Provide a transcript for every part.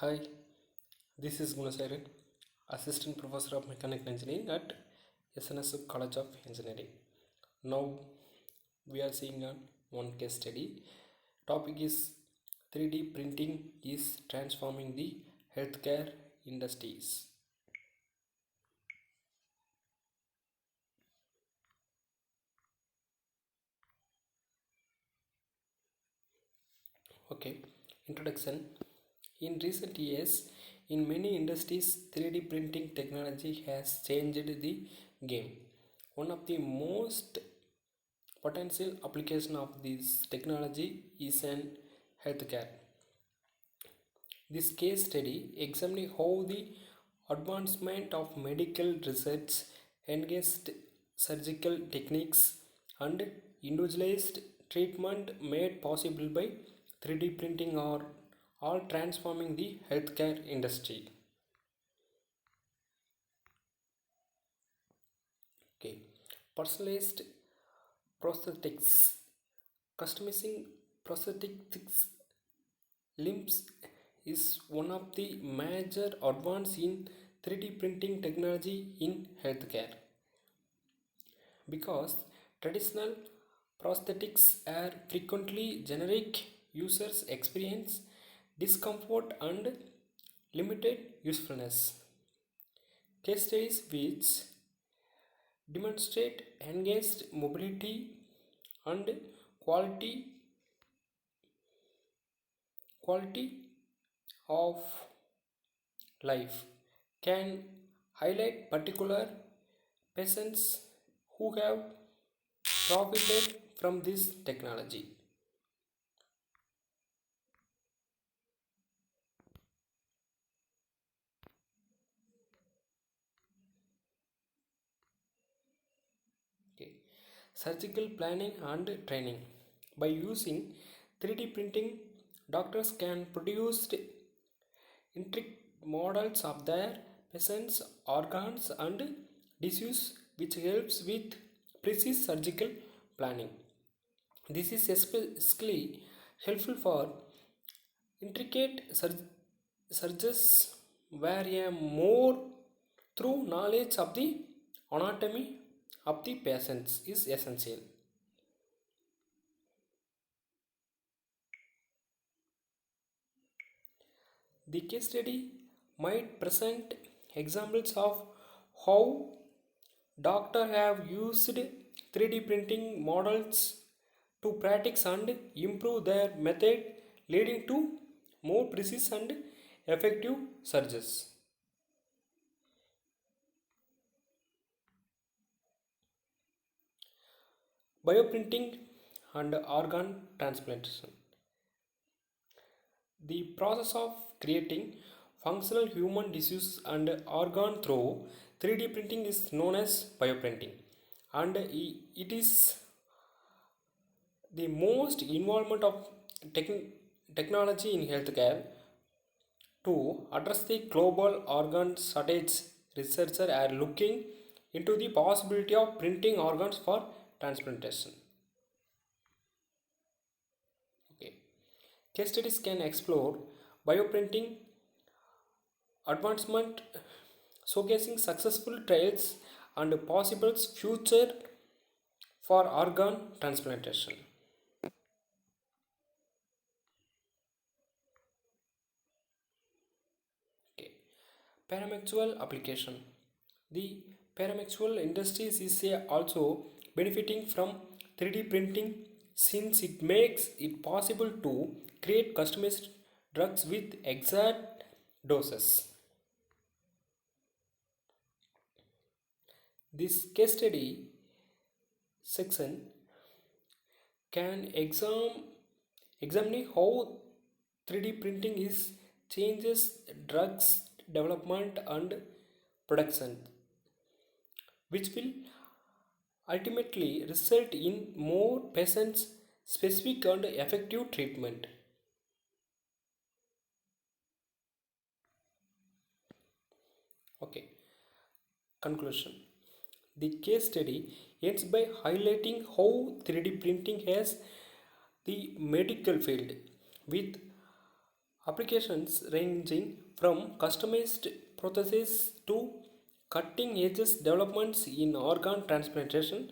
Hi, this is Gunasekaran, Assistant Professor of Mechanical Engineering at SNS College of Engineering. Now we are seeing one case study. Topic is 3D printing is transforming the healthcare industries. Okay, introduction. In recent years, in many industries, 3D printing technology has changed the game. One of the most potential application of this technology is in healthcare. This case study examining how the advancement of medical research, enhanced surgical techniques, and individualized treatment made possible by 3D printing are all transforming the healthcare industry. Okay, personalized prosthetics, customizing prosthetics limbs is one of the major advances in 3D printing technology in healthcare because traditional prosthetics are frequently generic, users experience discomfort and limited usefulness. Case studies which demonstrate enhanced mobility and quality of life can highlight particular patients who have profited from this technology. Okay. Surgical planning and training. By using 3D printing, doctors can produce intricate models of their patients' organs and tissues, which helps with precise surgical planning. This is especially helpful for intricate surgeries where a more through knowledge of the anatomy of the patients is essential. The case study might present examples of how doctors have used 3D printing models to practice and improve their method, leading to more precise and effective surgeries. Bioprinting and organ transplantation. The process of creating functional human tissues and organ through 3D printing is known as bioprinting, and it is the most involvement of technology in healthcare to address the global organ shortage. Researchers are looking into the possibility of printing organs for transplantation. Okay. Case studies can explore bioprinting advancement, showcasing successful trials and possible future for organ transplantation. Okay. Paramexual application. The paramexual industries is also benefiting from 3D printing since it makes it possible to create customized drugs with exact doses. This case study section can examine how 3D printing is changes drugs development and production, which will ultimately result in more patients specific and effective treatment. Okay, conclusion. The case study ends by highlighting how 3D printing has the medical field with applications ranging from customized prostheses to cutting edge developments in organ transplantation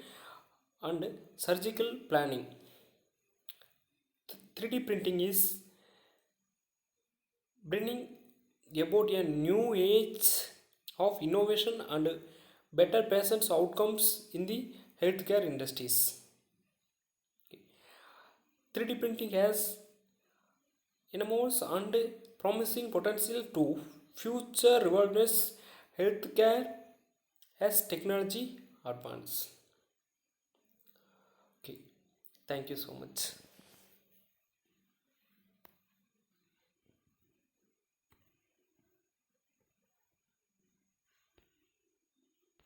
and surgical planning. 3D printing is bringing about a new age of innovation and better patient outcomes in the healthcare industries. 3D printing has enormous and promising potential to future revolutionize healthcare as technology advances. Okay, thank you so much.